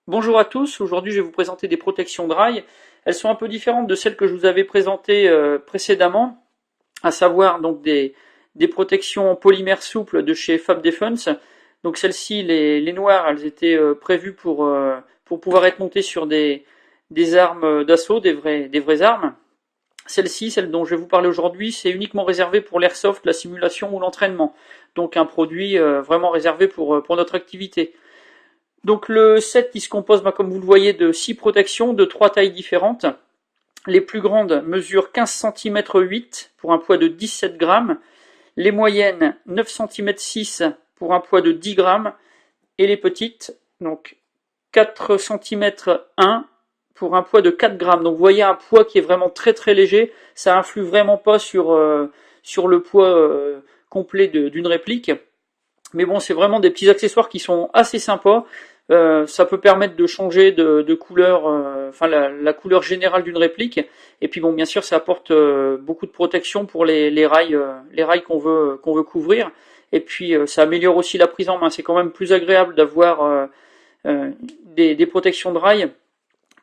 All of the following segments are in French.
Bonjour à tous, aujourd'hui je vais vous présenter des protections de rail. Elles sont un peu différentes de celles que je vous avais présentées précédemment, à savoir donc des protections en polymère souple de chez Fab Defense. Donc celles-ci, les noires, elles étaient prévues pour pouvoir être montées sur des armes d'assaut, des vraies armes. Celle-ci, celle dont je vais vous parler aujourd'hui, c'est uniquement réservé pour l'airsoft, la simulation ou l'entraînement. Donc un produit vraiment réservé pour notre activité. Donc le set qui se compose, comme vous le voyez, de 6 protections de 3 tailles différentes. Les plus grandes mesurent 15 cm 8 pour un poids de 17 grammes. Les moyennes 9 cm 6 pour un poids de 10 grammes. Et les petites, donc 4 cm 1 pour un poids de 4 grammes. Donc vous voyez un poids qui est vraiment très très léger. Ça influe vraiment pas sur le poids complet d'une réplique. Mais bon, c'est vraiment des petits accessoires qui sont assez sympas. Ça peut permettre de changer de couleur, la couleur générale d'une réplique. Et puis bon, bien sûr, ça apporte beaucoup de protection pour les rails qu'on veut couvrir. Et puis ça améliore aussi la prise en main. C'est quand même plus agréable d'avoir des protections de rails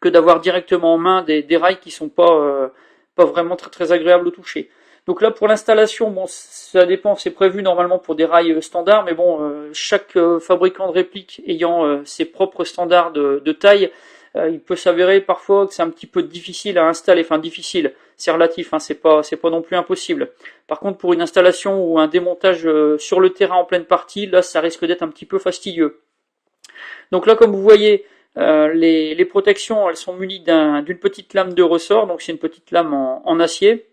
que d'avoir directement en main des rails qui sont pas vraiment très très agréables au toucher. Donc là pour l'installation, bon ça dépend, c'est prévu normalement pour des rails standards, mais bon chaque fabricant de réplique ayant ses propres standards de taille, il peut s'avérer parfois que c'est un petit peu difficile à installer. Enfin difficile, c'est relatif, hein, c'est pas non plus impossible. Par contre pour une installation ou un démontage sur le terrain en pleine partie, là ça risque d'être un petit peu fastidieux. Donc là comme vous voyez, les protections elles sont munies d'une petite lame de ressort, donc c'est une petite lame en acier.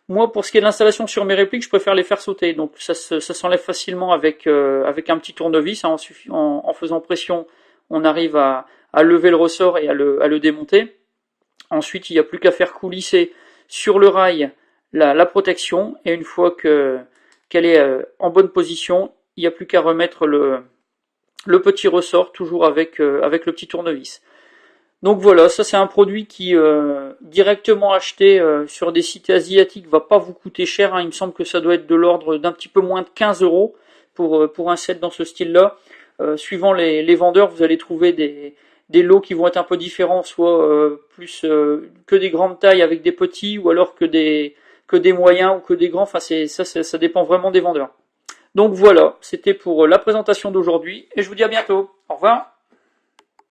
Moi, pour ce qui est de l'installation sur mes répliques, je préfère les faire sauter. Donc ça s'enlève facilement avec un petit tournevis. Hein, en faisant pression, on arrive à lever le ressort et à le démonter. Ensuite, il n'y a plus qu'à faire coulisser sur le rail la protection. Et une fois qu'elle est en bonne position, il n'y a plus qu'à remettre le petit ressort, toujours avec le petit tournevis. Donc voilà, ça c'est un produit qui directement acheté sur des sites asiatiques va pas vous coûter cher, hein. Il me semble que ça doit être de l'ordre d'un petit peu moins de 15 € pour un set dans ce style-là. Suivant les vendeurs, vous allez trouver des lots qui vont être un peu différents, soit plus que des grandes tailles avec des petits, ou alors que des moyens ou que des grands. Enfin ça dépend vraiment des vendeurs. Donc voilà, c'était pour la présentation d'aujourd'hui et je vous dis à bientôt. Au revoir.